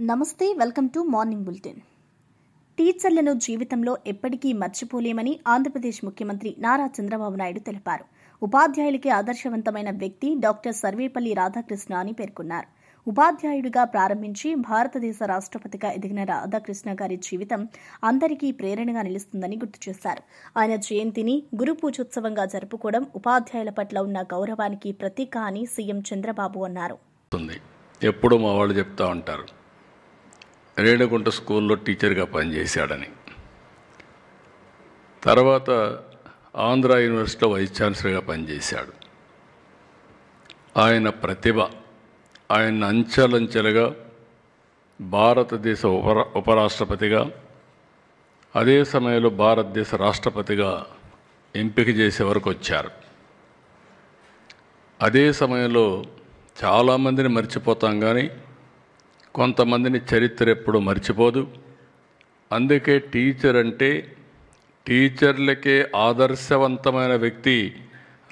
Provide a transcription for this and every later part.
నమస్తే, welcome to morning bulletin. టీచర్లను జీవితంలో ఎప్పటికీ మర్చిపోలేమని ఆంధ్రప్రదేశ్ ముఖ్యమంత్రి నారా చంద్రబాబు నాయుడు తెలిపారు. ఉపాధ్యాయులకి ఆదర్శవంతమైన వ్యక్తి డాక్టర్ సర్వేపల్లి రాధాకృష్ణ అని పేర్కొన్నారు. ఉపాధ్యాయుడిగా ప్రారంభించి భారతదేశ రాష్ట్రపతిగా ఎదిగిన రాధాకృష్ణ గారి జీవితం అందరికీ ప్రేరణగా నిలుస్తుందని గుర్తు చేశారు. ఆయన జయంతిని గురు పూజోత్సవంగా జరుపుకోవడం ఉపాధ్యాయుల పట్ల ఉన్న గౌరవానికి ప్రతీక అని సీఎం చంద్రబాబు అన్నారు. ఎప్పుడు మా వాళ్ళు చెప్తా ఉంటారు, రేణిగుంట స్కూల్లో టీచర్గా పనిచేశాడని. తర్వాత ఆంధ్ర యూనివర్సిటీలో వైస్ ఛాన్సలర్గా పనిచేశాడు. ఆయన ప్రతిభ ఆయన అంచెలంచెలుగా భారతదేశ ఉపరాష్ట్రపతిగా, అదే సమయంలో భారతదేశ రాష్ట్రపతిగా ఎంపిక చేసే వరకు వచ్చారు. అదే సమయంలో చాలామందిని మర్చిపోతాం, కానీ కొంతమందిని చరిత్ర ఎప్పుడు మర్చిపోదు. అందుకే టీచర్ అంటే టీచర్లకే ఆదర్శవంతమైన వ్యక్తి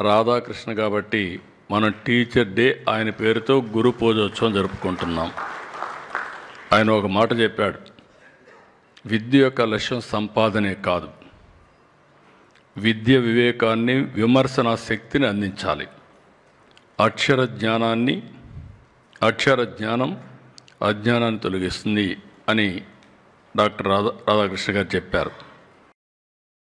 రాధాకృష్ణ. కాబట్టి మనం టీచర్ డే ఆయన పేరుతో గురు పూజోత్సవం జరుపుకుంటున్నాం. ఆయన ఒక మాట చెప్పాడు, విద్య యొక్క లక్ష్యం సంపాదనే కాదు, విద్య వివేకాన్ని, విమర్శనా శక్తిని అందించాలి. అక్షర జ్ఞానం అజ్ఞానాన్ని తొలగిస్తుంది అని డాక్టర్ రాధాకృష్ణ గారు చెప్పారు.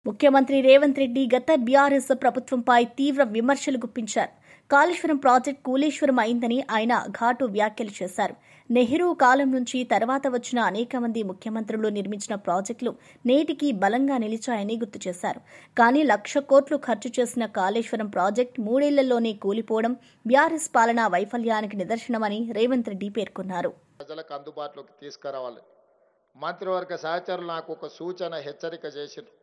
ముఖ్యమంత్రి రేవంత్ రెడ్డి గత బీఆర్ఎస్ ప్రభుత్వంపై తీవ్ర విమర్శలు గుప్పించారు. కాళేశ్వరం ప్రాజెక్టు కూలేశ్వరం అయిందని ఆయన ఘాటు వ్యాఖ్యలు చేశారు. నెహ్రూ కాలం నుంచి తర్వాత వచ్చిన అనేక మంది ముఖ్యమంత్రులు నిర్మించిన ప్రాజెక్టులు నేటికి బలంగా నిలిచాయని గుర్తు చేశారు. కానీ 1,00,000 కోట్లు ఖర్చు చేసిన కాళేశ్వరం ప్రాజెక్టు 3 ఏళ్లలోనే కూలిపోవడం బీఆర్ఎస్ పాలనా వైఫల్యానికి నిదర్శనమని రేవంత్ రెడ్డి పేర్కొన్నారు. ప్రజలకు అందుబాటులోకి తీసుకురావాలి. మంత్రివర్గ సహచరులు నాకు ఒక సూచన, హెచ్చరిక చేసిండ్రు.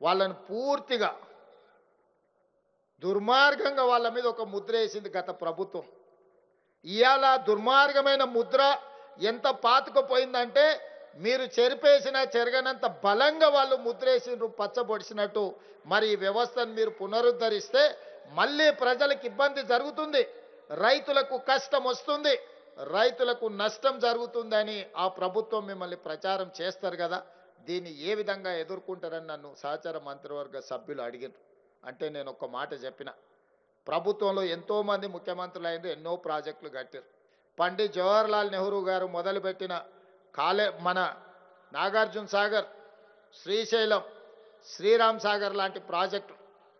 వాళ్ళని పూర్తిగా దుర్మార్గంగా వాళ్ళ మీద ఒక ముద్ర వేసింది గత ప్రభుత్వం. ఇవాళ దుర్మార్గమైన ముద్ర ఎంత పాతుకుపోయిందంటే మీరు చెరిపేసినా చెరగనంత బలంగా వాళ్ళు ముద్రేసిండ్రు, పచ్చబొడిసినట్టు. మరి ఈ వ్యవస్థను మీరు పునరుద్ధరిస్తే మళ్ళీ ప్రజలకు ఇబ్బంది జరుగుతుంది, రైతులకు కష్టం వస్తుంది, రైతులకు నష్టం జరుగుతుందని ఆ ప్రభుత్వం మిమ్మల్ని ప్రచారం చేస్తారు కదా. దీన్ని ఏ విధంగా ఎదుర్కొంటారని నన్ను సహచర మంత్రివర్గ సభ్యులు అడిగినారు. అంటే నేను ఒక మాట చెప్పిన, ప్రభుత్వంలో ఎంతోమంది ముఖ్యమంత్రులు అయినారు, ఎన్నో ప్రాజెక్టులు కట్టారు. పండిత్ జవహర్లాల్ నెహ్రూ గారు మొదలుపెట్టిన మన నాగార్జున సాగర్, శ్రీశైలం, శ్రీరామ్ సాగర్ లాంటి ప్రాజెక్టులు,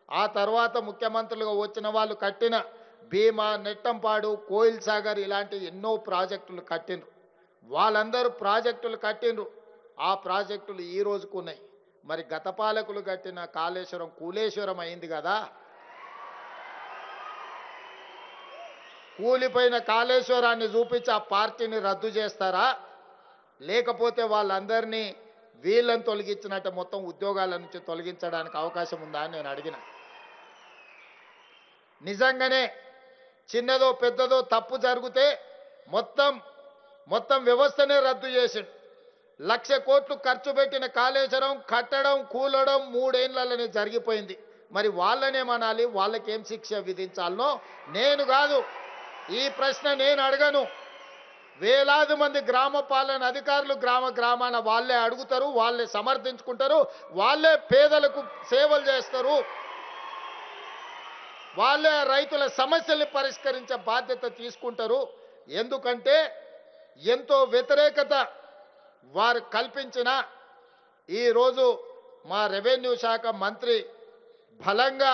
ఆ తర్వాత ముఖ్యమంత్రులుగా వచ్చిన వాళ్ళు కట్టిన భీమా, నెట్టంపాడు, కోయిల్ సాగర్ ఇలాంటి ఎన్నో ప్రాజెక్టులు కట్టిండ్రు. వాళ్ళందరూ ప్రాజెక్టులు కట్టిండ్రు. ఆ ప్రాజెక్టులు ఈ రోజుకు ఉన్నాయి. మరి గత పాలకులు కట్టిన కాళేశ్వరం కూలేశ్వరం అయింది కదా. కూలిపోయిన కాళేశ్వరాన్ని చూపించి ఆ పార్టీని రద్దు చేస్తారా, లేకపోతే వాళ్ళందరినీ వీళ్ళని తొలగించినట్టు మొత్తం ఉద్యోగాల నుంచి తొలగించడానికి అవకాశం ఉందా అని నేను అడిగిన. నిజంగానే చిన్నదో పెద్దదో తప్పు జరిగితే మొత్తం వ్యవస్థనే రద్దు చేసిండు. 1,00,000 కోట్లు ఖర్చు పెట్టిన కాళేశ్వరం కట్టడం, కూలడం 3 ఏళ్లలోనే జరిగిపోయింది. మరి వాళ్ళనేమనాలి, వాళ్ళకేం శిక్ష విధించాలనో నేను కాదు, ఈ ప్రశ్న నేను అడగను. వేలాది మంది గ్రామ పాలన అధికారులు గ్రామాన వాళ్ళే అడుగుతారు, వాళ్ళే సమర్థించుకుంటారు, వాళ్ళే పేదలకు సేవలు చేస్తారు, వాళ్ళే రైతుల సమస్యల్ని పరిష్కరించే బాధ్యత తీసుకుంటారు. ఎందుకంటే ఎంతో వ్యతిరేకత వారు కల్పించిన ఈరోజు మా రెవెన్యూ శాఖ మంత్రి బలంగా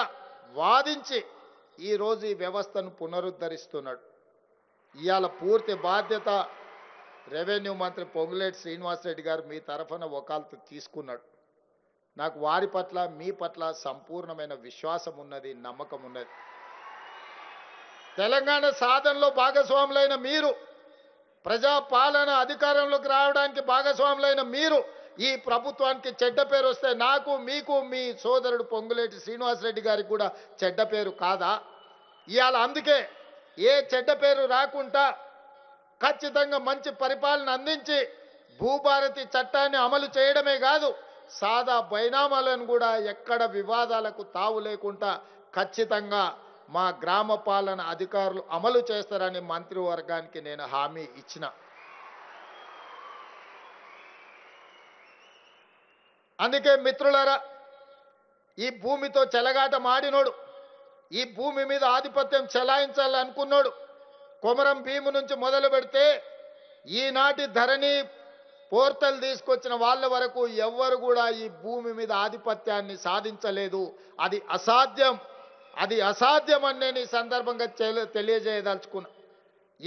వాదించి ఈరోజు ఈ వ్యవస్థను పునరుద్ధరిస్తున్నాడు. ఇవాళ పూర్తి బాధ్యత రెవెన్యూ మంత్రి పొంగులేటి శ్రీనివాసరెడ్డి గారు మీ తరఫున వకాల్తు తీసుకున్నాడు. నాకు వారి పట్ల మీ పట్ల సంపూర్ణమైన విశ్వాసం ఉన్నది, నమ్మకం ఉన్నది. తెలంగాణ సాధనలో భాగస్వాములైన మీరు, ప్రజాపాలన అధికారంలోకి రావడానికి భాగస్వాములైన మీరు ఈ ప్రభుత్వానికి చెడ్డ పేరు వస్తే నాకు, మీకు, మీ సోదరుడు పొంగులేటి శ్రీనివాసరెడ్డి గారికి కూడా చెడ్డ పేరు కాదా? ఇవాళ అందుకే ఏ చెడ్డ పేరు రాకుండా ఖచ్చితంగా మంచి పరిపాలన అందించి భూభారతి చట్టాన్ని అమలు చేయడమే కాదు, సాదా బైనామాలను కూడా ఎక్కడ వివాదాలకు తావు లేకుండా ఖచ్చితంగా మా గ్రామ పాలన అధికారులు అమలు చేస్తారని మంత్రివర్గానికి నేను హామీ ఇచ్చిన. అందుకే మిత్రులారా, ఈ భూమితో చెలగాట మాడినోడు, ఈ భూమి మీద ఆధిపత్యం చెలాయించాలనుకున్నాడు కొమరం భీము నుంచి మొదలు పెడితే ఈనాటి ధరణి పోర్టల్ తీసుకొచ్చిన వాళ్ళ వరకు ఎవ్వరు కూడా ఈ భూమి మీద ఆధిపత్యాన్ని సాధించలేదు. అది అసాధ్యం, అది అసాధ్యం అని నేను ఈ సందర్భంగా తెలియజేయదలుచుకున్నా.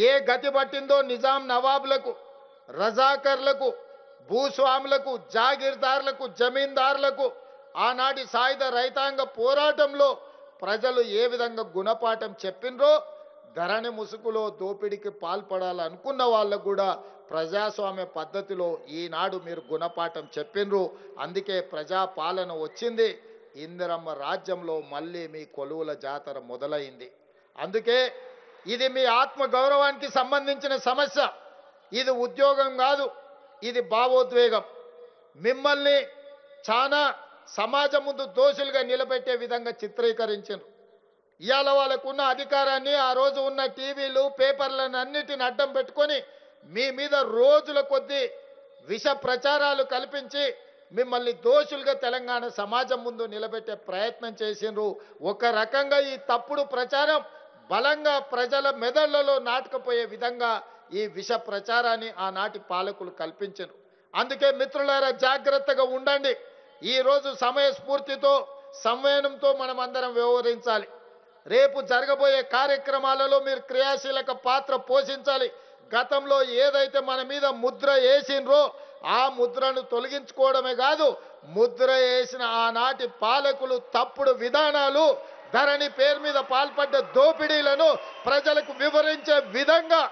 ఏ గతి పట్టిందో నిజాం నవాబులకు, రజాకర్లకు, భూస్వాములకు, జాగీర్దారులకు, జమీందారులకు ఆనాటి సాయుధ రైతాంగ పోరాటంలో ప్రజలు ఏ విధంగా గుణపాఠం చెప్పినరో, ధరణి ముసుగులో దోపిడీకి పాల్పడాలనుకున్న వాళ్ళకు కూడా ప్రజాస్వామ్య పద్ధతిలో ఈనాడు మీరు గుణపాఠం చెప్పినరు. అందుకే ప్రజాపాలన వచ్చింది. ఇందిరమ్మ రాజ్యంలో మళ్ళీ మీ కొలువుల జాతర మొదలైంది. అందుకే ఇది మీ ఆత్మ గౌరవానికి సంబంధించిన సమస్య. ఇది ఉద్యోగం కాదు, ఇది భావోద్వేగం. మిమ్మల్ని చాలా సమాజం ముందు దోషులుగా నిలబెట్టే విధంగా చిత్రీకరించారు. ఇవాళ వాళ్ళకున్న అధికారాన్ని, ఆ రోజు ఉన్న టీవీలు, పేపర్లను అన్నిటిని అడ్డం పెట్టుకొని మీ మీద రోజుల కొద్దీ విష ప్రచారాలు కల్పించి మిమ్మల్ని దోషులుగా తెలంగాణ సమాజం ముందు నిలబెట్టే ప్రయత్నం చేసిండ్రు. ఒక రకంగా ఈ తప్పుడు ప్రచారం బలంగా ప్రజల మెదళ్లలో నాటుకుపోయే విధంగా ఈ విష ప్రచారాన్ని ఆనాటి పాలకులు కల్పించారు. అందుకే మిత్రులారా, జాగ్రత్తగా ఉండండి. ఈరోజు సమయస్ఫూర్తితో, సంవయనంతో మనం అందరం వ్యవహరించాలి. రేపు జరగబోయే కార్యక్రమాలలో మీరు క్రియాశీలక పాత్ర పోషించాలి. గతంలో ఏదైతే మన మీద ముద్ర వేసిండ్రో ఆ ముద్రను తొలగించుకోవడమే కాదు, ముద్ర వేసిన ఆనాటి పాలకులు తప్పుడు విధానాలు, ధరణి పేరు మీద పాల్పడ్డ దోపిడీలను ప్రజలకు వివరించే విధంగా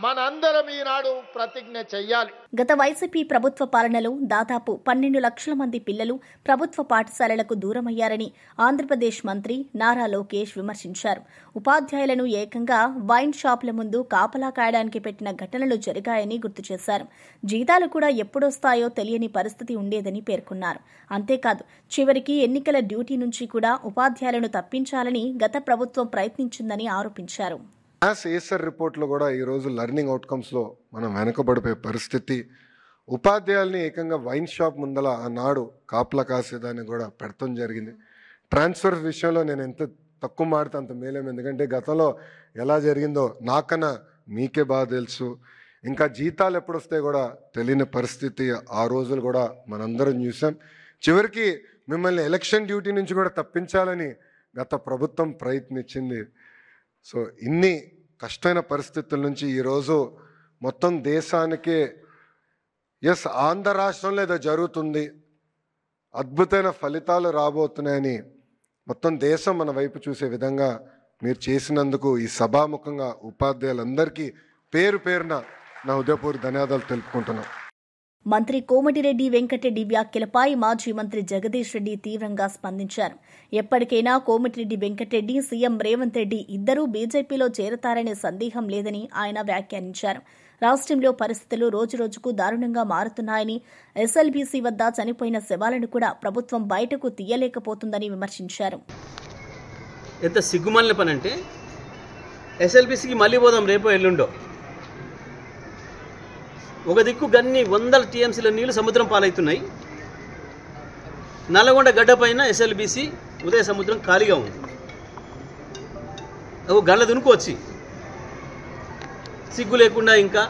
మనందరం ఈనాడు ప్రతిజ్ఞ చెయ్యాలి. గత వైసీపీ ప్రభుత్వ పాలనలో దాదాపు 12 లక్షల మంది పిల్లలు ప్రభుత్వ పాఠశాలలకు దూరమయ్యారని ఆంధ్రప్రదేశ్ మంత్రి నారా లోకేష్ విమర్శించారు. ఉపాధ్యాయులను ఏకంగా వైన్ షాపుల ముందు కాపలా కాయడానికి పెట్టిన ఘటనలు జరిగాయని గుర్తు చేశారు. జీతాలు కూడా ఎప్పుడొస్తాయో తెలియని పరిస్థితి ఉండేదని పేర్కొన్నారు. అంతేకాదు, చివరికి ఎన్నికల డ్యూటీ నుంచి కూడా ఉపాధ్యాయులను తప్పించాలని గత ప్రభుత్వం ప్రయత్నించిందని ఆరోపించారు. ఏసర్ రిపోర్ట్లో కూడా ఈరోజు లెర్నింగ్ అవుట్కమ్స్లో మనం వెనకబడిపోయే పరిస్థితి. ఉపాధ్యాయుల్ని ఏకంగా వైన్ షాప్ ముందల ఆనాడు కాపలా కాసేదాన్ని కూడా పెడతాం జరిగింది. ట్రాన్స్ఫర్ విషయంలో నేను ఎంత తక్కువ మాడితే అంత మేలేం, ఎందుకంటే గతంలో ఎలా జరిగిందో నాకన్నా మీకే బాగా తెలుసు. ఇంకా జీతాలు ఎప్పుడు వస్తే కూడా తెలియని పరిస్థితి ఆ రోజులు కూడా మనందరం చూసాం. చివరికి మిమ్మల్ని ఎలక్షన్ డ్యూటీ నుంచి కూడా తప్పించాలని గత ప్రభుత్వం ప్రయత్నించింది. సో ఇన్ని కష్టమైన పరిస్థితుల నుంచి ఈరోజు మొత్తం దేశానికి ఆంధ్ర రాష్ట్రంలో ఏదో జరుగుతుంది, అద్భుతమైన ఫలితాలు రాబోతున్నాయని మొత్తం దేశం మన వైపు చూసే విధంగా మీరు చేసినందుకు ఈ సభాముఖంగా ఉపాధ్యాయులందరికీ పేరు పేరున నా హృదయపూర్వక ధన్యవాదాలు తెలుపుకుంటున్నాను. మంత్రి కోమటిరెడ్డి వెంకటరెడ్డి వ్యాఖ్యలపై మాజీ మంత్రి జగదీష్ రెడ్డి తీవ్రంగా స్పందించారు. ఎప్పటికైనా కోమటిరెడ్డి వెంకటరెడ్డి, సీఎం రేవంత్ రెడ్డి ఇద్దరూ బీజేపీలో చేరతారనే సందేహం లేదని ఆయన వ్యాఖ్యానించారు. రాష్ట్రంలో పరిస్థితులు రోజురోజుకు దారుణంగా మారుతున్నాయని, ఎస్ఎల్బీసీ వద్ద చనిపోయిన శవాలను కూడా ప్రభుత్వం బయటకు తీయలేకపోతుందని విమర్శించారు. ఎంత సిగ్గుమాలిన పని అంటే, ఎస్ఎల్బీసీకి మళ్ళీ పోదాం రేపో ఎల్లుండో. ఒక దిక్కు గన్ని 100 టీఎంసీల నీళ్లు సముద్రం పాలవుతున్నాయి. నల్లగొండ గడ్డ పైన ఎస్ఎల్బీసీ ఉదయ సముద్రం ఖాళీగా ఉంది. ఒక గళ్ళ దునుకొచ్చి సిగ్గు లేకుండా ఇంకా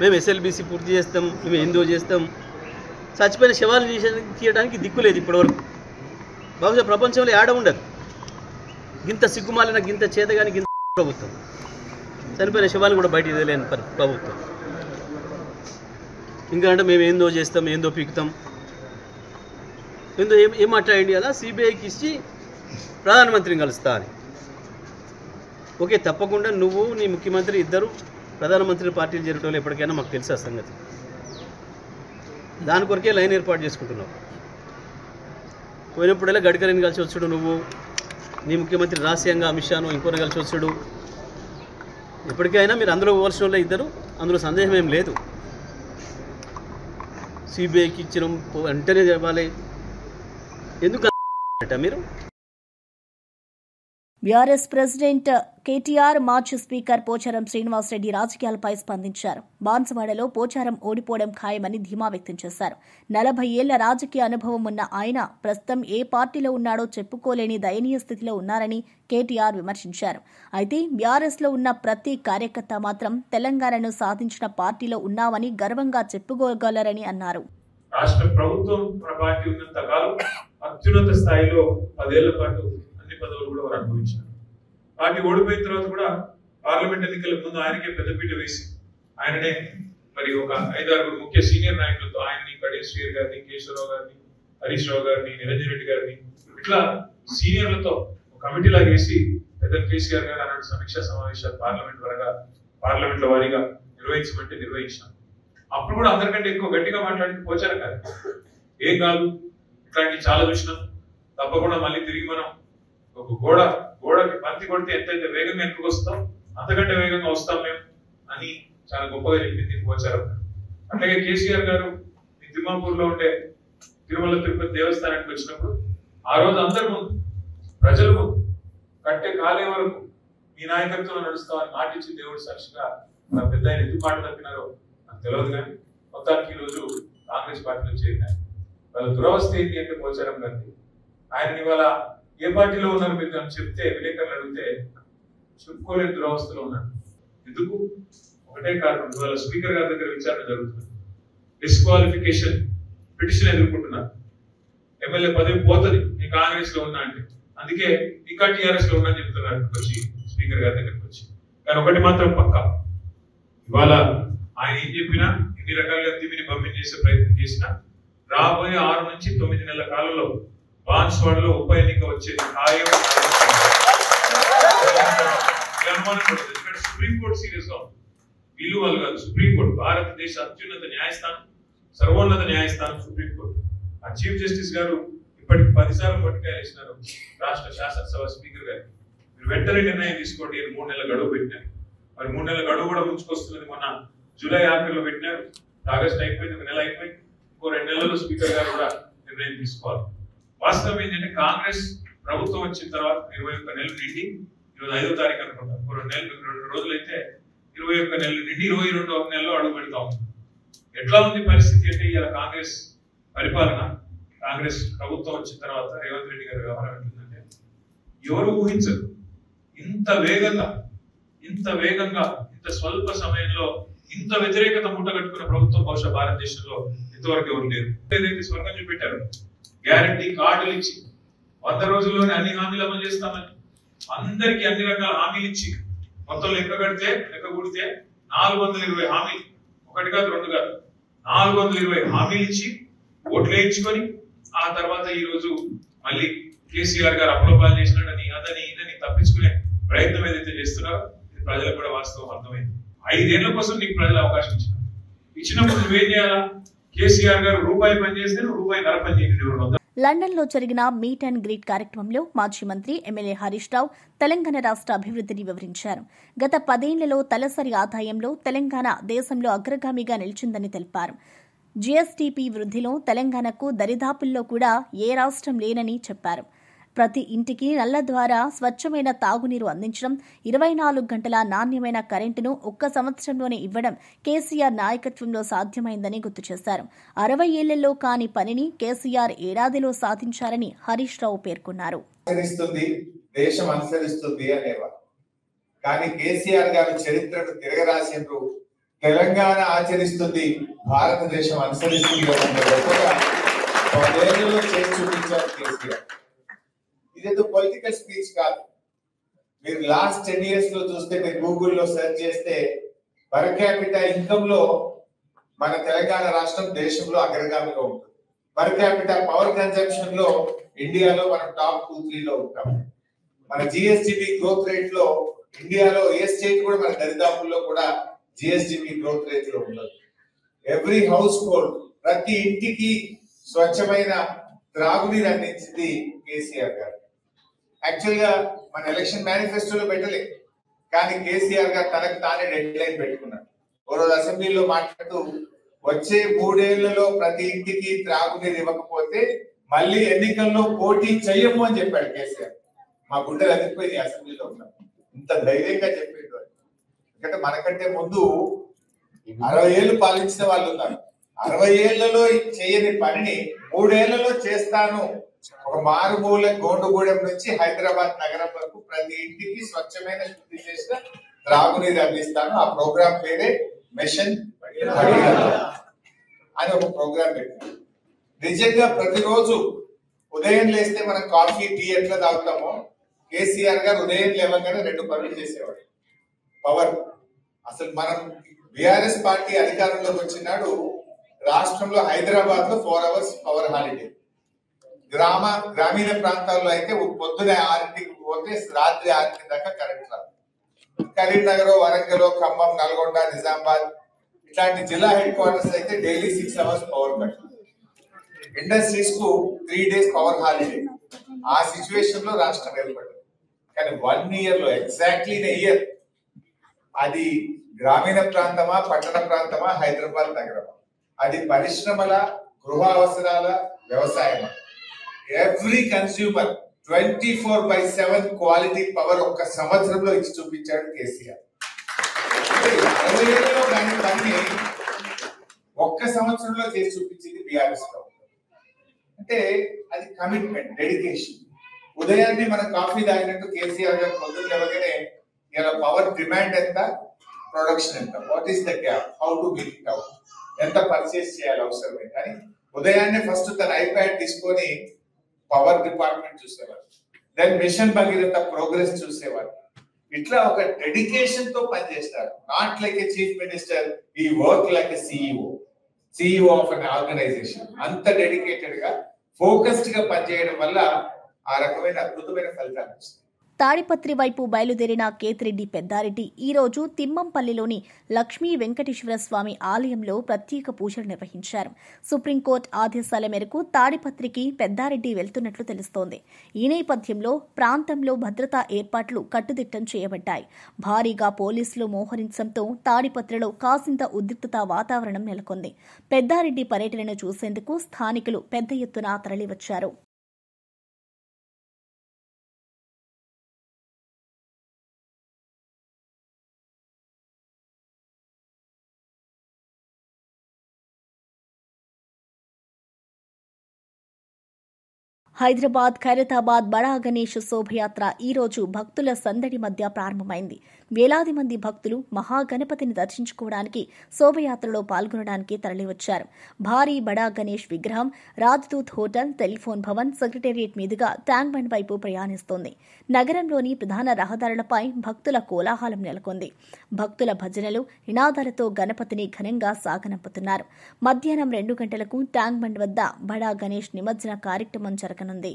మేము ఎస్ఎల్బీసీ పూర్తి చేస్తాం, మేము ఏందో చేస్తాం. చచ్చిపోయిన శవాలు తీయడానికి దిక్కు లేదు ఇప్పటివరకు. బహుశా ప్రపంచంలో ఏడ ఉండదు గింత సిగ్గుమాలిన, గింత చేతగాని గింత ప్రభుత్వం. చనిపోయిన శవాలను కూడా బయట తెలియని ప్రభుత్వం. ఇంకా అంటే మేము ఏందో చేస్తాం, ఏందో పీకుతాం, ఏందో ఏం మాట్లాడండి కదా సిబిఐకి ఇచ్చి ప్రధానమంత్రిని కలుస్తా అని. ఓకే, తప్పకుండా నువ్వు నీ ముఖ్యమంత్రి ఇద్దరు ప్రధానమంత్రి పార్టీలు చేరటం ఎప్పటికైనా మాకు తెలుసు ఆ సంగతి. దాని కొరకే లైన్ ఏర్పాటు చేసుకుంటున్నావు. పోయినప్పుడల్లా గడ్కరీని కలిసి వచ్చాడు నువ్వు, నీ ముఖ్యమంత్రి రహస్యంగా అమిత్ షాను ఇంకోని కలిసి వచ్చాడు. ఎప్పటికైనా మీరు అందులో పోవాల్సిన వాళ్ళే ఇద్దరు, అందులో సందేహం ఏం లేదు. సిబిఐకి ఇచ్చిన వెంటనే చెప్పాలి. ఎందుకు మీరు బీఆర్ఎస్ ప్రెసిడెంట్ కేటీఆర్, మాజీ స్పీకర్ పోచారం శ్రీనివాసరెడ్డి రాజకీయాలపై స్పందించారు. బాన్సువాడలో పోచారం ఓడిపోవడం ఖాయమని ధీమా వ్యక్తం చేశారు. 40 ఏళ్ల రాజకీయ అనుభవం ఉన్న ఆయన ప్రస్తుతం ఏ పార్టీలో ఉన్నాడో చెప్పుకోలేని దయనీయ స్థితిలో ఉన్నారని కేటీఆర్ విమర్శించారు. అయితే బీఆర్ఎస్లో ఉన్న ప్రతి కార్యకర్త మాత్రం తెలంగాణను సాధించిన పార్టీలో ఉన్నామని గర్వంగా చెప్పుకోగలరని అన్నారు. రాష్ట్ర ప్రభుత్వం పార్టీ ఉన్నంత కాలం అత్యున్నత స్థాయిలో 10 ఏళ్ల పాటు అన్ని పదవులు కూడా వారు అనుభవించారు. పార్టీ ఓడిపోయిన తర్వాత కూడా పార్లమెంట్ ఎన్నికలకు ముందు ఆయనకే పెద్దపీట వేసి ఆయననే మరి ఒక 5-6 ముఖ్య సీనియర్ నాయకులతో ఆయన్ని, కడియం శ్రీహరి గారిని, కేశవరావు గారిని, హరీష్ రావు గారిని, నిరంజన్ రెడ్డి గారిని ఇట్లా సీనియర్లతో ఒక కమిటీ లాగా వేసి పెద్ద కేసీఆర్ గారు అన్నాడు సమీక్షా సమావేశాలు పార్లమెంట్ల వారీగా నిర్వహించమంటే నిర్వహించాం. అప్పుడు కూడా అందరికంటే ఎక్కువ గట్టిగా మాట్లాడి పోచారు కాదు, ఏం కాదు, ఇట్లాంటివి చాలా చూసినాం, తప్పకుండా మళ్ళీ తిరిగి మనం ఒక గోడకి బంతి కొడితే ఎంతైతే వేగంగా ఎక్కువ వస్తాం అంతకంటే వేగంగా వస్తాం మేము అని చాలా గొప్పగా చెప్పింది పోచారు. అట్లాగే కేసీఆర్ గారు తిమ్మాపూర్ లో ఉండే తిరుమల తిరుపతి దేవస్థానానికి వచ్చినప్పుడు ఆ రోజు అందరి ముందు, ప్రజల ముందు కట్టే కాలే వరకు మీ నాయకత్వంలో నడుస్తామని మాటించి దేవుడి సాక్షిగా పెద్ద ఆయన ఎందుకు మాట తప్పినారో నాకు తెలియదు. కానీ మొత్తానికి ఈ రోజు కాంగ్రెస్ పార్టీలో చేరినారు. వాళ్ళ దురవస్థ ఏంటి అంటే పోచారం గారిది, ఆయన ఇవాళ ఏ పార్టీలో ఉన్నారు మీరు అని చెప్తే విలేకరులు అడిగితే చెప్పుకోలేని దురవస్థలో ఉన్నాడు. ఎందుకు? ఒకటే కారణం, ఇవాళ స్పీకర్ గారి దగ్గర విచారణ జరుగుతుంది. డిస్క్వాలిఫికేషన్ పిటిషన్ ఎదుర్కొంటున్నారు. ఎమ్మెల్యే పదవి పోతుంది నీ కాంగ్రెస్ లో ఉన్నా అంటే, అందుకే ఇంకా టీఆర్ఎస్ లో ఉన్నా చెప్తున్నారు వచ్చి స్పీకర్ గారి దగ్గరికి వచ్చి. కానీ ఒకటి మాత్రం పక్క, ఇవాళ ఆయన ఏం చెప్పినా, ఎన్ని రకాలుగా తిమిని పంపిణీ చేసే ప్రయత్నం చేసినా రాబోయే 6 నుంచి 9 నెలల కాలంలో బాన్సువాడలో ఉప ఎన్నిక వచ్చేది ఖాయం. ఎందుకంటే సుప్రీంకోర్టు సీరియస్ గా ఉంది. వీళ్ళు వాళ్ళు కాదు, సుప్రీంకోర్టు భారతదేశ అత్యున్నత న్యాయస్థానం, సర్వోన్నత న్యాయస్థానం సుప్రీంకోర్టు. ఆ చీఫ్ జస్టిస్ గారు ఇప్పటికి 10 సార్లు మొట్టికాయలు వేసినారు రాష్ట్ర శాసనసభ స్పీకర్ గారికి. మీరు వెంటనే నిర్ణయం తీసుకోండి అని 3 నెలల గడువు పెట్టినారు. మరి 3 నెలల గడువు కూడా ముంచుకొస్తున్నది. మొన్న జూలై ఆఖరిలో పెట్టినారు, ఆగస్ట్ అయిపోయింది, 1 నెల అయిపోయింది, ఇంకో 2 నెలల్లో స్పీకర్ గారు కూడా నిర్ణయం తీసుకోవాలి. వాస్తవం ఏంటంటే కాంగ్రెస్ ప్రభుత్వం వచ్చిన తర్వాత 21 నెలలు నిండి, ఈరోజు 5వ తారీఖు అనుకుంటాం, 2 రోజులు అయితే 21 నెలలు నిండి 22వ నెలలో అడుగు పెడతా ఉంది. ఎట్లా ఉంది పరిస్థితి అంటే ఇవాళ కాంగ్రెస్ పరిపాలన, కాంగ్రెస్ ప్రభుత్వం వచ్చిన తర్వాత రేవంత్ రెడ్డి గారి వ్యవహారం ఎట్లుందంటే ఎవరు ఊహించరు. ఇంత వేగంగా ఇంత స్వల్ప సమయంలో ఇంత వ్యతిరేకత మూటగట్టుకున్న ప్రభుత్వం బహుశా భారతదేశంలో ఇంతవరకు ఎవరు లేరు. ఏదైతే స్వర్గం చూపెట్టారు, గ్యారంటీ కార్డులు ఇచ్చి 100 రోజుల్లోనే అన్ని హామీలు అమలు చేస్తామని అందరికీ అన్ని రకాల హామీలు ఇచ్చి మొత్తం లెక్క కూడితే 420 హామీలు, 1 కాదు 2 కాదు 420 హామీలు ఇచ్చి ఓట్లు వేయించుకొని ఆ తర్వాత ఈ రోజు మళ్ళీ కేసీఆర్ గారు అప్రూపాలు చేసినాడని అదని ఇదని తప్పించుకునే ప్రయత్నం ఏదైతే చేస్తున్నారో ఇది ప్రజలకు కూడా వాస్తవం అర్థమైంది. 5 ఏళ్ల కోసం నీకు ప్రజలు అవకాశం ఇచ్చినప్పుడు నువ్వేం చేయాలా? కేసీఆర్ గారు రూపాయి పని చేస్తే నువ్వు రూపాయి పని చేయండి. లండన్లో జరిగిన మీట్ అండ్ గ్రీట్ కార్యక్రమంలో మాజీ మంత్రి ఎమ్మెల్యే హరీష్ రావు తెలంగాణ రాష్ట్ర అభివృద్ధిని వివరించారు. గత 10 ఏళ్లలో తలసరి ఆదాయంలో తెలంగాణ దేశంలో అగ్రగామిగా నిలిచిందని తెలిపారు. జీఎస్టీపీ వృద్ధిలో తెలంగాణకు దరిదాపుల్లో కూడా ఏ రాష్ట్రం లేనని చెప్పారు. ప్రతి ఇంటికి నల్ల ద్వారా స్వచ్ఛమైన తాగునీరు అందించడం, 24 గంటల నాణ్యమైన కరెంటును 1 సంవత్సరంలోనే ఇవ్వడం కేసీఆర్ నాయకత్వంలో సాధ్యమైందని గుర్తు చేశారు. 60 ఏళ్లలో కాని పనిని కేసీఆర్ ఏడాదిలో సాధించారని హరీష్ రావు పేర్కొన్నారు. దేశం అనుసరిస్తుంది అనేవారు, కానీ కేసీఆర్ గారి చరిత్రను తిరగరాసిండ్రు. తెలంగాణ ఆచరిస్తుంది, భారతదేశం అనుసరిస్తుంది. 10 ఏళ్లలో చేసి చూపించారు కేసీఆర్. ఇదేదో పొలిటికల్ స్పీచ్ కాదు. మీరు లాస్ట్ 10 years లో చూస్తే, మీరు గూగుల్లో సెర్చ్ చేస్తే పర్ క్యాపిటల్ ఇన్కమ్ లో మన తెలంగాణ రాష్ట్రం దేశంలో అగ్రగామిగా ఉంటుంది. పర్ క్యాపిటల్ పవర్ కన్జంప్షన్ లో ఇండియాలో మనం టాప్ 2-3 లో ఉంటాం. మన జిఎస్టిపి గ్రోత్ రేట్ లో ఇండియాలో ఏ స్టేట్ కూడా మన దరిదాపుల్లో కూడా జిఎస్టిపి గ్రోత్ రేట్ లో ఉండదు. ఎవ్రీ హౌస్ హోల్డ్, ప్రతి ఇంటికి స్వచ్ఛమైన త్రాగునీరు అందించింది కేసీఆర్ గారు. యాక్చువల్ గా మన ఎలక్షన్ మేనిఫెస్టోలో పెట్టలే, కానీ కేసీఆర్ గారు తనకు తానే డెడ్ లైన్ పెట్టుకున్నాడు. ఓ రోజు అసెంబ్లీలో మాట్లాడుతూ వచ్చే 3 ఏళ్లలో ప్రతి ఇంటికి త్రాగునీరు ఇవ్వకపోతే మళ్ళీ ఎన్నికల్లో పోటీ చెయ్యము అని చెప్పాడు కేసీఆర్. మా గుండెలు అదిరిపోయింది అసెంబ్లీలో ఉన్నాం. ఇంత ధైర్యంగా చెప్పేది. ఎందుకంటే మనకంటే ముందు 60 ఏళ్ళు పాలించిన వాళ్ళు ఉన్నారు. 60 ఏళ్లలో చేయని పనిని 3 ఏళ్లలో చేస్తాను. ఒక మారుమూల గోండుగూడెం నుంచి హైదరాబాద్ నగరం వరకు ప్రతి ఇంటికి స్వచ్ఛమైన శుద్ధి చేసిన త్రాగునీరు అందిస్తాను. ఆ ప్రోగ్రాం పేరే మిషన్ అని ఒక ప్రోగ్రాం పెట్టాను. నిజంగా ప్రతిరోజు ఉదయం లేస్తే మనం కాఫీ టీ ఎట్లా తాగుతామో కేసీఆర్ గారు ఉదయం లేవగానే 2 పనులు చేసేవాడు. పవర్ అసలు మనం బీఆర్ఎస్ పార్టీ అధికారంలోకి వచ్చినాడు రాష్ట్రంలో హైదరాబాద్ లో 4 hours పవర్ హాలిడే. గ్రామీణ ప్రాంతాల్లో అయితే పొద్దున 6కి పోతే రాత్రి 6 దాకా కరెంట్ రాదు. కరీంనగర్, వరంగల్, ఖమ్మం, నల్గొండ, నిజామాబాద్ ఇట్లాంటి జిల్లా హెడ్ క్వార్టర్స్ అయితే daily 6 hours power cut. Industries కు 3 days పవర్ హాలిడే. ఆ సిచ్యువేషన్ లో రాష్ట్రం ఏర్పడింది. కానీ 1 year లో ఎగ్జాక్ట్లీ ఇయర్ అది గ్రామీణ ప్రాంతమా, పట్టణ ప్రాంతమా, హైదరాబాద్ నగరమా, అది పరిశ్రమల, గృహ అవసరాల, వ్యవసాయమా, ఎవ్రీ కన్స్యూమర్ 24/7 క్వాలిటీ పవర్ ఒక్క సంవత్సరంలో ఇచ్చి చూపించాడు కేసీఆర్. 60 ఏళ్లలో దాని పని ఒక్క సంవత్సరంలో చేసి చూపించింది బీఆర్ఎస్ ప్రభుత్వం. అంటే అది కమిట్మెంట్, డెడికేషన్. ఉదయాన్నే మనం కాఫీ తాగినట్టు కేసీఆర్ గారు పొద్దున్న లేవగానే ఇలా పవర్ డిమాండ్ ఎంత, ప్రొడక్షన్ ఎంత, what is the gap, how to meet it out, ఎంత పర్చేస్ చేయాలి అవసరమే. కానీ ఉదయాన్నే ఫస్ట్ తన ఐప్యాడ్ తీసుకొని పవర్ డిపార్ట్మెంట్ చూసేవారు, దెన్ మిషన్ భగీరథ ప్రోగ్రెస్ చూసేవారు. ఇట్లా ఒక డెడికేషన్ తో పనిచేస్తారు. Not like a chief minister, ఈ work like a CEO of an organization. అంత డెడికేటెడ్ గా, ఫోకస్డ్ గా పనిచేయడం వల్ల ఆ రకమైన అద్భుతమైన ఫలితాలు వస్తాయి. తాడిపత్రి వైపు బయలుదేరిన కేతిరెడ్డి పెద్దారెడ్డి ఈరోజు తిమ్మంపల్లిలోని లక్ష్మీ వెంకటేశ్వర స్వామి ఆలయంలో ప్రత్యేక పూజలు నిర్వహించారు. సుప్రీంకోర్టు ఆదేశాల మేరకు తాడిపత్రికి పెద్దారెడ్డి వెళ్తున్నట్లు తెలుస్తోంది. ఈ నేపథ్యంలో ప్రాంతంలో భద్రతా ఏర్పాట్లు కట్టుదిట్టం చేయబడ్డాయి. భారీగా పోలీసులు మోహరించడంతో తాడిపత్రిలో కాసింత ఉద్రిక్తత వాతావరణం నెలకొంది. పెద్దారెడ్డి పర్యటనను చూసేందుకు స్థానికులు పెద్ద ఎత్తున తరలివచ్చారు. హైదరాబాద్ ఖైరతాబాద్ బడా గణేష్ శోభయాత్ర ఈరోజు భక్తుల సందడి మధ్య ప్రారంభమైంది. వేలాది మంది భక్తులు మహాగణపతిని దర్శించుకోవడానికి శోభయాత్రలో పాల్గొనడానికి తరలివచ్చారు. భారీ బడా గణేష్ విగ్రహం Rajdoot hotel, telephone Bhavan, secretariat మీదుగా ట్యాంక్ బండ్ వైపు ప్రయాణిస్తోంది. నగరంలోని ప్రధాన రహదారులపై భక్తుల కోలాహలం నెలకొంది. భక్తుల భజనలు, నినాదాలతో గణపతిని ఘనంగా సాగనంపుతున్నారు. మధ్యాహ్నం 2 గంటలకు ట్యాంక్ బండ్ వద్ద బడా గణేష్ నిమజ్జన కార్యక్రమం జరగనుంది.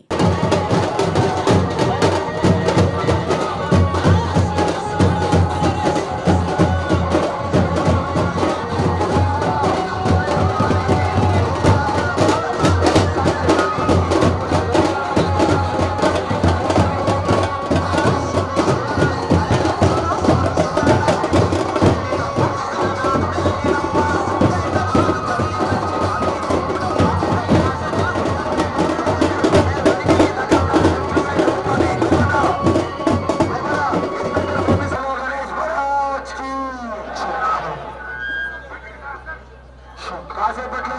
కాసేపట్లో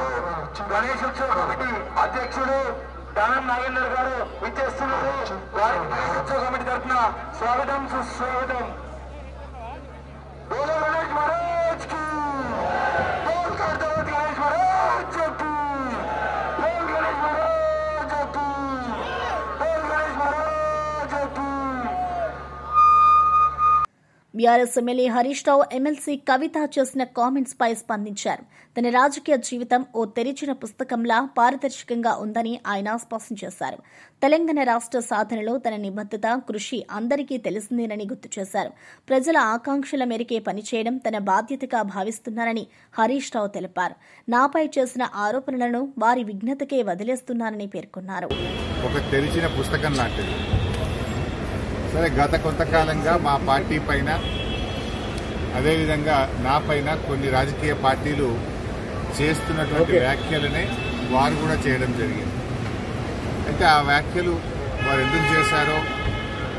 గణేశోత్సవ కమిటీ అధ్యక్షుడు దానం నాగేందర్ గారు విచ్చేస్తున్నారు. వారికి గణేశోత్సవ కమిటీ తరఫున స్వాగతం, సుస్వాగతం. బోలో గణేష్ మహారాజ్ కి, బోల్ కర్తవత్ గణేష్ మహారాజ్ కి, బోల్ గణేష్ మహారాజ్ కి, బోల్ గణేష్ మహారాజ్ కి. BRS MLA Harish Rao MLC కవిత చేసిన కామెంట్స్ పై స్పందించారు. తన రాజకీయ జీవితం ఓ తెరిచిన పుస్తకంలా పారదర్శకంగా ఉందని ఆయన స్పష్టం చేశారు. తెలంగాణ రాష్ట్ర సాధనలో తన నిబద్దత, కృషి అందరికీ తెలిసిందేనని గుర్తు చేశారు. ప్రజల ఆకాంక్షల మేరకే పనిచేయడం తన బాధ్యతగా భావిస్తున్నారని హరీష్ రావు తెలిపారు. నాపై చేసిన ఆరోపణలను వారి విఘ్నతకే వదిలేస్తున్నారని పేర్కొన్నారు. ఒక తెరిచిన పుస్తకం లాంటిది. సరే, గత కొంతకాలంగా మా పార్టీ పైన, అదేవిధంగా నా పైన కొన్ని రాజకీయ పార్టీలు చేస్తున్నటువంటి వ్యాఖ్యలనే వారు కూడా చేయడం జరిగింది. అయితే ఆ వ్యాఖ్యలు వారు ఎందుకు చేశారో,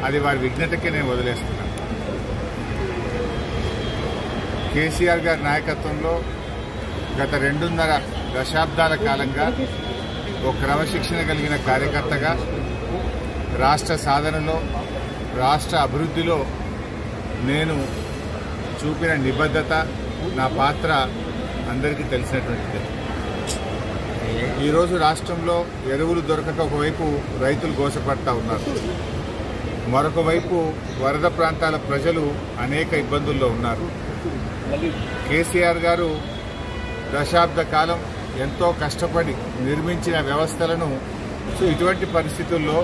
అది వారి విజ్ఞతకే నేను వదిలేస్తున్నాను. కేసీఆర్ గారి నాయకత్వంలో గత 2.5 దశాబ్దాల కాలంగా ఒక క్రమశిక్షణ కలిగిన కార్యకర్తగా రాష్ట్ర సాధనలో, రాష్ట్ర అభివృద్ధిలో నేను చూపిన నిబద్ధత, నా పాత్ర అందరికీ తెలిసినటువంటిది. ఈరోజు రాష్ట్రంలో ఎరువులు దొరకక ఒకవైపు రైతులు గోసపడతా ఉన్నారు, మరొక వైపు వరద ప్రాంతాల ప్రజలు అనేక ఇబ్బందుల్లో ఉన్నారు. కేసీఆర్ గారు దశాబ్ద కాలం ఎంతో కష్టపడి నిర్మించిన వ్యవస్థలను ఇటువంటి పరిస్థితుల్లో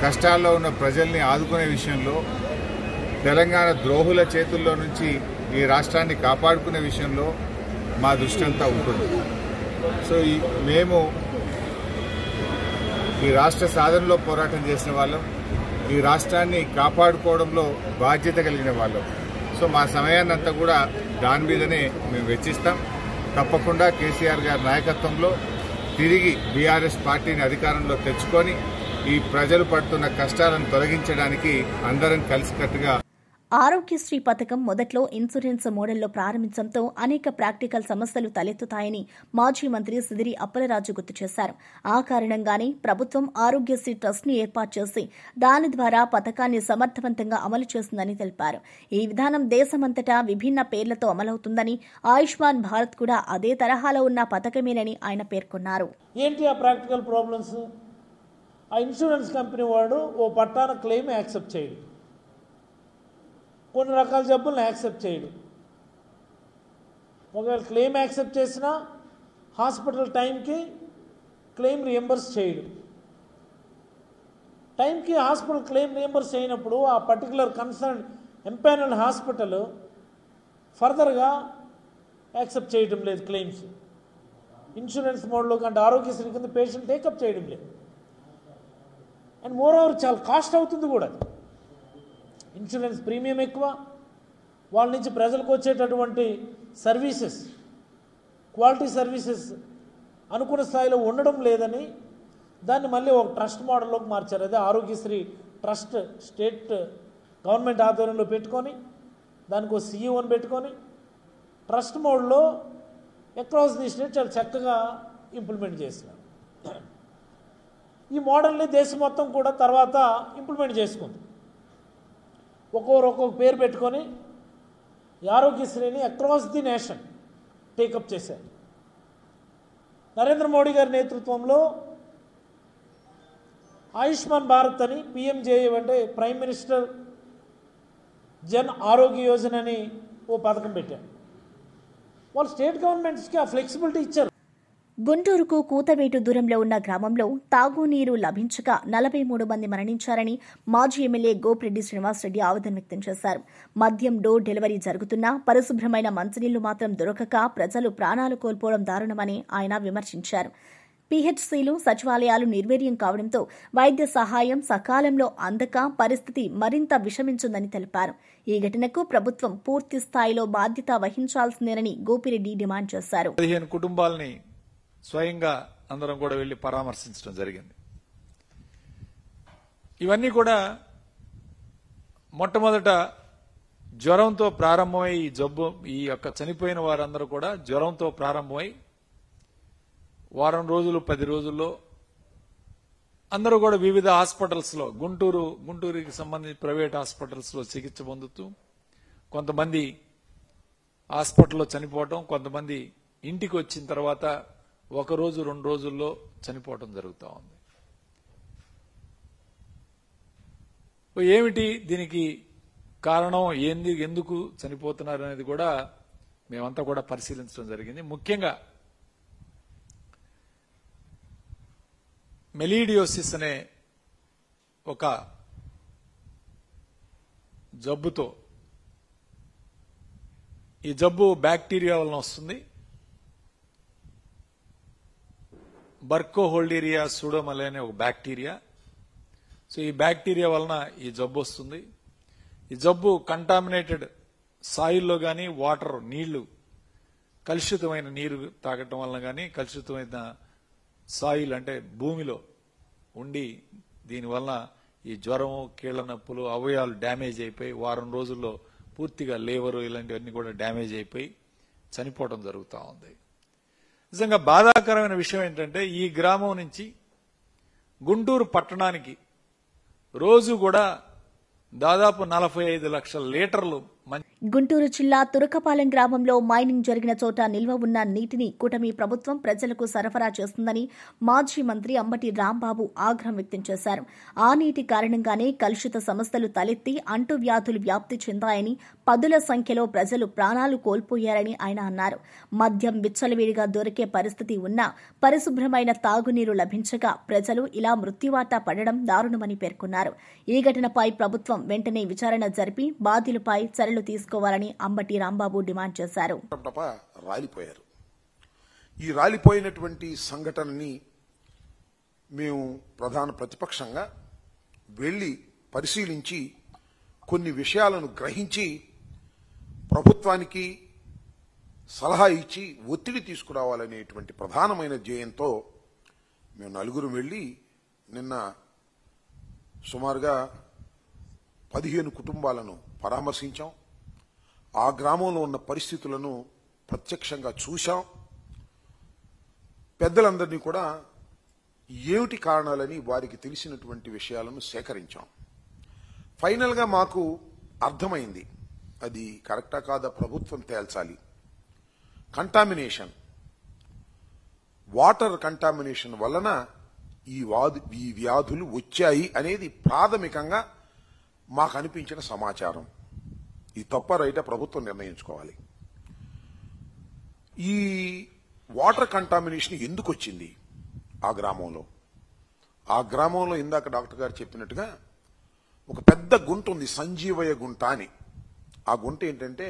కష్టాల్లో ఉన్న ప్రజల్ని ఆదుకునే విషయంలో, తెలంగాణ ద్రోహుల చేతుల్లో నుంచి ఈ రాష్ట్రాన్ని కాపాడుకునే విషయంలో మా దృష్టి అంతా ఉంటుంది. మేము ఈ రాష్ట్ర సాధనలో పోరాటం చేసిన వాళ్ళం, ఈ రాష్ట్రాన్ని కాపాడుకోవడంలో బాధ్యత కలిగిన వాళ్ళం. మా సమయాన్ని అంతా కూడా దాని మీదనే మేము వెచ్చిస్తాం. తప్పకుండా కేసీఆర్ గారి నాయకత్వంలో తిరిగి బీఆర్ఎస్ పార్టీని అధికారంలో తెచ్చుకొని ఈ ప్రజలు పడుతున్న కష్టాలను తొలగించడానికి అందరం కలిసికట్టుగా. ఆరోగ్యశ్రీ పథకం మొదట్లో ఇన్సూరెన్స్ మోడల్లో ప్రారంభించడంతో అనేక ప్రాక్టికల్ సమస్యలు తలెత్తుతాయని మాజీ మంత్రి సిదిరి అప్పలరాజు గుర్తు చేశారు. ఆ కారణంగానే ప్రభుత్వం ఆరోగ్యశ్రీ ట్రస్ట్ని ఏర్పాటు చేసి దాని ద్వారా పథకాన్ని సమర్థవంతంగా అమలు చేస్తుందని తెలిపారు. ఈ విధానం దేశమంతటా విభిన్న పేర్లతో అమలవుతుందని, ఆయుష్మాన్ భారత్ కూడా అదే తరహాలో ఉన్న పథకమేనని ఆయన పేర్కొన్నారు. ఏంటి ఆ ప్రాక్టికల్ ప్రాబ్లమ్స్? ఆ ఇన్సూరెన్స్ కంపెనీ వాడు ఓ పట్టాన క్లెయిమ్ యాక్సెప్ట్ చేయడు, కొన్ని రకాల జబ్బులను యాక్సెప్ట్ చేయడు. ఒకవేళ క్లెయిమ్ యాక్సెప్ట్ చేసినా హాస్పిటల్ టైంకి క్లెయిమ్ రియంబర్స్ చేయడు. టైంకి హాస్పిటల్ క్లెయిమ్ రియంబర్స్ చేయనప్పుడు ఆ పర్టికులర్ కన్సర్న్ ఎంపానల్ హాస్పిటల్ ఫర్దర్గా యాక్సెప్ట్ చేయడం లేదు క్లెయిమ్స్. ఇన్సూరెన్స్ మోడ్లో కంటే ఆరోగ్యశ్రీ కింద పేషెంట్ టేకప్ చేయడం లేదు. అండ్ మోర్ ఓవర్ చాలా కాస్ట్ అవుతుంది కూడా. ఇన్సూరెన్స్ ప్రీమియం ఎక్కువ, వాళ్ళ నుంచి ప్రజలకు వచ్చేటటువంటి సర్వీసెస్, క్వాలిటీ సర్వీసెస్ అనుకున్న స్థాయిలో ఉండడం లేదని దాన్ని మళ్ళీ ఒక ట్రస్ట్ మోడల్లోకి మార్చారు. అదే ఆరోగ్యశ్రీ ట్రస్ట్ స్టేట్ గవర్నమెంట్ ఆధ్వర్యంలో పెట్టుకొని దానికి ఒక సీఈఓని పెట్టుకొని ట్రస్ట్ మోడ్లో అక్రాస్ ది స్టేట్ చాలా చక్కగా ఇంప్లిమెంట్ చేసినారు. ఈ మోడల్ని దేశం మొత్తం కూడా తర్వాత ఇంప్లిమెంట్ చేసుకుంది. ఒక్కొక్క పేరు పెట్టుకొని ఈ ఆరోగ్యశ్రీని అక్రాస్ ది నేషన్ టేకప్ చేశారు. నరేంద్ర మోడీ గారి నేతృత్వంలో ఆయుష్మాన్ భారత్ అని పిఎంజేఏ అంటే ప్రైమ్ మినిస్టర్ జన్ ఆరోగ్య యోజన అని ఓ పథకం పెట్టారు. వాళ్ళు స్టేట్ గవర్నమెంట్స్కి ఆ ఫ్లెక్సిబిలిటీ ఇచ్చారు. గుంటూరుకు కూతవేటు దూరంలో ఉన్న గ్రామంలో తాగునీరు లభించక 43 మంది మరణించారని మాజీ ఎమ్మెల్యే గోపిరెడ్డి శ్రీనివాసరెడ్డి ఆవేదన వ్యక్తం చేశారు. మద్యం డోర్ డెలివరీ జరుగుతున్నా పరిశుభ్రమైన మంచినీళ్లు మాత్రం దొరకక ప్రజలు ప్రాణాలు కోల్పోవడం దారుణమని ఆయన విమర్శించారు. పీహెచ్సీలు, సచివాలయాలు నిర్వీర్యం కావడంతో వైద్య సహాయం సకాలంలో అందక పరిస్థితి మరింత విషమించిందని తెలిపారు. ఈ ఘటనకు ప్రభుత్వం పూర్తి స్థాయిలో బాధ్యత వహించాల్సిందేనని గోపిరెడ్డి డిమాండ్ చేశారు. 15 కుటుంబాలని స్వయంగా అందరం కూడా వెళ్లి పరామర్శించడం జరిగింది. ఇవన్నీ కూడా మొట్టమొదట జ్వరంతో ప్రారంభమై ఈ జబ్బు, ఈ యొక్క చనిపోయిన వారందరూ కూడా జ్వరంతో ప్రారంభమై వారం రోజులు 10 రోజుల్లో అందరూ కూడా వివిధ హాస్పిటల్స్లో గుంటూరుకి సంబంధించి ప్రైవేట్ హాస్పిటల్స్లో చికిత్స పొందుతూ కొంతమంది హాస్పిటల్లో చనిపోవటం, కొంతమంది ఇంటికి వచ్చిన తర్వాత 1 రోజు 2 రోజుల్లో చనిపోవటం జరుగుతూ ఉంది. ఏమిటి దీనికి కారణం, ఎందుకు చనిపోతున్నారు అనేది కూడా మేమంతా కూడా పరిశీలించడం జరిగింది. ముఖ్యంగా మెలీడియోసిస్ అనే ఒక జబ్బుతో, ఈ జబ్బు బ్యాక్టీరియా వలన వస్తుంది. బర్కోహోల్డీరియా సూడోమలే అనే ఒక బ్యాక్టీరియా. ఈ బ్యాక్టీరియా వలన ఈ జబ్బు వస్తుంది. ఈ జబ్బు కంటామినేటెడ్ సాయిల్లో గాని, వాటర్ నీళ్లు కలుషితమైన నీరు తాగటం వలన గాని, కలుషితమైన సాయిల్ అంటే భూమిలో ఉండి దీనివలన ఈ జ్వరం, కీళ్ల నొప్పులు, అవయవాలు డ్యామేజ్ అయిపోయి వారం రోజుల్లో పూర్తిగా లేవరు ఇలాంటివన్నీ కూడా డ్యామేజ్ అయిపోయి చనిపోవడం జరుగుతూ ఉంది. నిజంగా బాధాకరమైన విషయం ఏంటంటే ఈ గ్రామం నుంచి గుంటూరు పట్టణానికి రోజు కూడా దాదాపు 45 లక్షల లీటర్లు గుంటూరు జిల్లా తురకపాలెం గ్రామంలో మైనింగ్ జరిగిన చోట నిల్వ ఉన్న నీటిని కూటమి ప్రభుత్వం ప్రజలకు సరఫరా చేస్తుందని మాజీ మంత్రి అంబటి రాంబాబు ఆగ్రహం వ్యక్తం చేశారు. ఆ నీటి కారణంగానే కలుషిత సమస్యలు తలెత్తి అంటువ్యాధులు వ్యాప్తి చెందాయని, పదుల సంఖ్యలో ప్రజలు ప్రాణాలు కోల్పోయారని ఆయన అన్నారు. మద్యం విచ్చలవిడిగా దొరికే పరిస్థితి ఉన్నా పరిశుభ్రమైన తాగునీరు లభించగా ప్రజలు ఇలా మృత్యువాటా పడడం దారుణమని పేర్కొన్నారు. ఈ ఘటనపై ప్రభుత్వం వెంటనే విచారణ జరిపి బాధ్యులపై చర్యలు తీసుకోవాలని అంబటి రాంబాబు డిమాండ్ చేశారు. రాలిపోయారు. ఈ రాలిపోయినటువంటి సంఘటనని మేము ప్రధాన ప్రతిపక్షంగా వెళ్లి పరిశీలించి కొన్ని విషయాలను గ్రహించి ప్రభుత్వానికి సలహా ఇచ్చి ఒత్తిడి తీసుకురావాలనేటువంటి ప్రధానమైన ధ్యేయంతో మేము నలుగురు వెళ్లి నిన్న సుమారుగా 15 కుటుంబాలను పరామర్శించాం. ఆ గ్రామంలో ఉన్న పరిస్థితులను ప్రత్యక్షంగా చూశాం. పెద్దలందరినీ కూడా ఏమిటి కారణాలని వారికి తెలిసినటువంటి విషయాలను సేకరించాం. ఫైనల్గా మాకు అర్థమైంది, అది కరెక్టా కాదా ప్రభుత్వం తేల్చాలి. కంటామినేషన్, వాటర్ కంటామినేషన్ వలన ఈ వ్యాధులు వచ్చాయి అనేది ప్రాథమికంగా మాకు అనిపించిన సమాచారం. ఈ తప్ప రైట ప్రభుత్వం నిర్ణయించుకోవాలి. ఈ వాటర్ కంటామినేషన్ ఎందుకు వచ్చింది ఆ గ్రామంలో? ఆ గ్రామంలో ఇందాక డాక్టర్ గారు చెప్పినట్టుగా ఒక పెద్ద గుంట ఉంది, సంజీవయ్య గుంట అని. ఆ గుంట ఏంటంటే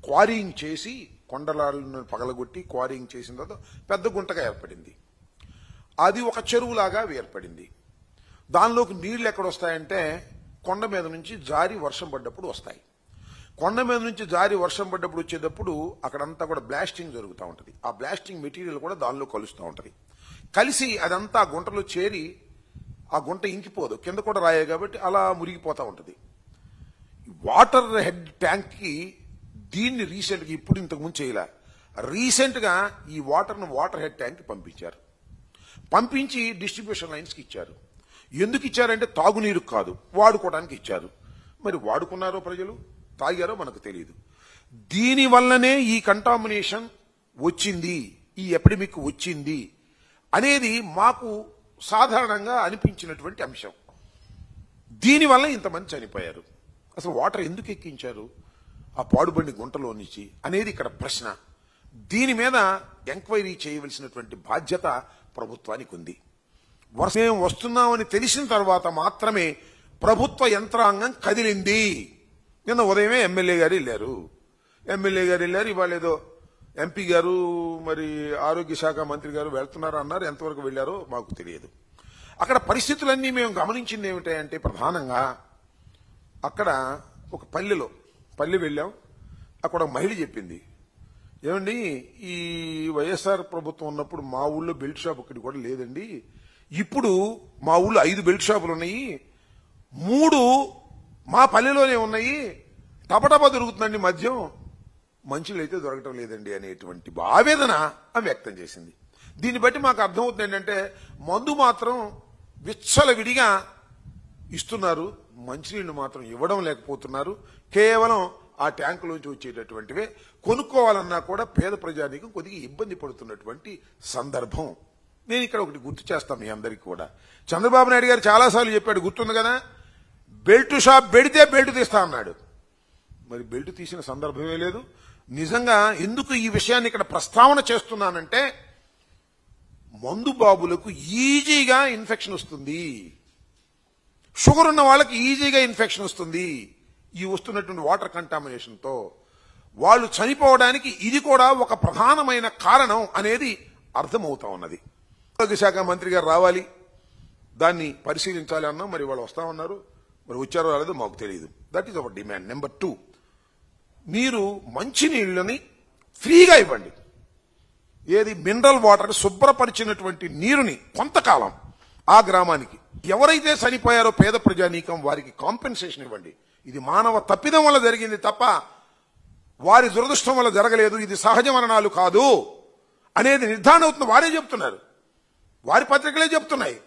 క్వారీయింగ్ చేసి కొండలాలను పగలగొట్టి క్వారీయింగ్ చేసిన తర్వాత పెద్ద గుంటగా ఏర్పడింది. అది ఒక చెరువులాగా ఏర్పడింది. దానిలోకి నీళ్లు ఎక్కడొస్తాయంటే కొండ మీద నుంచి జారి వర్షం పడ్డప్పుడు వస్తాయి. కొండ మీద నుంచి జారి వర్షం పడ్డప్పుడు వచ్చేటప్పుడు అక్కడంతా కూడా బ్లాస్టింగ్ జరుగుతూ ఉంటుంది. ఆ బ్లాస్టింగ్ మెటీరియల్ కూడా దానిలో కలుస్తూ ఉంటుంది. కలిసి అదంతా ఆ గుంటలో చేరి ఆ గుంట ఇంకిపోదు, కింద కూడా రాయే కాబట్టి అలా మురిగిపోతూ ఉంటుంది. వాటర్ హెడ్ ట్యాంక్ కి దీన్ని రీసెంట్గా, ఇప్పుడు ఇంతకుముందు చేయలే, రీసెంట్గా ఈ వాటర్ను వాటర్ హెడ్ ట్యాంక్ కి పంపించారు. పంపించి డిస్ట్రిబ్యూషన్ లైన్స్కి ఇచ్చారు. ఎందుకు ఇచ్చారంటే తాగునీరు కాదు, వాడుకోవడానికి ఇచ్చారు. మరి వాడుకున్నారో ప్రజలు, తాగారో మనకు తెలియదు. దీనివల్లనే ఈ కంటామినేషన్ వచ్చింది, ఈ ఎపిడమిక్ వచ్చింది అనేది మాకు సాధారణంగా అనిపించినటువంటి అంశం. దీనివల్ల ఇంతమంది చనిపోయారు. అసలు వాటర్ ఎందుకు ఎక్కించారు ఆ పాడుబండి గుంటలో నుంచి అనేది ఇక్కడ ప్రశ్న. దీని మీద ఎంక్వైరీ చేయవలసినటువంటి బాధ్యత ప్రభుత్వానికి ఉంది. వర్షం వస్తున్నామని తెలిసిన తర్వాత మాత్రమే ప్రభుత్వ యంత్రాంగం కదిలింది. నిన్న ఉదయమే ఎమ్మెల్యే గారు వెళ్ళారు. ఇవాళ ఏదో ఎంపీ గారు, మరి ఆరోగ్య శాఖ మంత్రి గారు వెళ్తున్నారు అన్నారు. ఎంతవరకు వెళ్లారో మాకు తెలియదు. అక్కడ పరిస్థితులన్నీ మేము గమనించింది ఏమిటంటే ప్రధానంగా అక్కడ ఒక పల్లె వెళ్ళాం. అక్కడ ఒక మహిళ చెప్పింది, ఏమండి ఈ వైఎస్ఆర్ ప్రభుత్వం ఉన్నప్పుడు మా ఊళ్ళో బెల్ట్ షాప్ ఒకటి కూడా లేదండి, ఇప్పుడు మా ఊళ్ళో 5 బెల్ట్ షాపులు ఉన్నాయి, 3 మా పల్లెలోనే ఉన్నాయి, టపటపా దొరుకుతుందండి మద్యం, మంచిలు అయితే దొరకటం లేదండి అనేటువంటి ఆవేదన ఆమె వ్యక్తం చేసింది. దీన్ని బట్టి మాకు అర్థమవుతుంది ఏంటంటే మందు మాత్రం విచ్చలవిడిగా ఇస్తున్నారు, మంచినీళ్లు మాత్రం ఇవ్వడం లేకపోతున్నారు. కేవలం ఆ ట్యాంకులోంచి వచ్చేటటువంటివే కొనుక్కోవాలన్నా కూడా పేద ప్రజానీకం కొద్దిగా ఇబ్బంది పడుతున్నటువంటి సందర్భం. నేను ఇక్కడ ఒకటి గుర్తు చేస్తాను మీ అందరికీ కూడా. చంద్రబాబు నాయుడు గారు చాలాసార్లు చెప్పాడు, గుర్తుంది కదా, బెల్ట్ షాప్ పెడితే బెల్ట్ తీస్తా అన్నాడు. మరి బెల్ట్ తీసిన సందర్భమే లేదు. నిజంగా ఎందుకు ఈ విషయాన్ని ఇక్కడ ప్రస్తావన చేస్తున్నానంటే మందు బాబులకు ఈజీగా ఇన్ఫెక్షన్ వస్తుంది, షుగర్ ఉన్న వాళ్ళకి ఈజీగా ఇన్ఫెక్షన్ వస్తుంది. ఈ వస్తున్నటువంటి వాటర్ కంటామినేషన్తో వాళ్ళు చనిపోవడానికి ఇది కూడా ఒక ప్రధానమైన కారణం అనేది అర్థమవుతా ఉన్నది. ఆరోగ్య శాఖ మంత్రి గారు రావాలి, దాన్ని పరిశీలించాలి అన్నాం. మరి వాళ్ళు వస్తామన్నారు, మరి వచ్చారో రాలేదో మాకు తెలియదు. That is our demand. Number 2, మీరు మంచినీళ్ళని ఫ్రీగా ఇవ్వండి. ఏది మినరల్ వాటర్ శుభ్రపరిచినటువంటి నీరుని కొంతకాలం ఆ గ్రామానికి ఎవరైతే చనిపోయారో పేద ప్రజానీకం వారికి కాంపెన్సేషన్ ఇవ్వండి. ఇది మానవ తప్పిదం వల్ల జరిగింది తప్ప వారి దురదృష్టం వల్ల జరగలేదు, ఇది సహజ మరణాలు కాదు అనేది నిర్ధారణ అవుతుంది. వారే చెప్తున్నారు, వారి పత్రికలే చెప్తున్నాయి.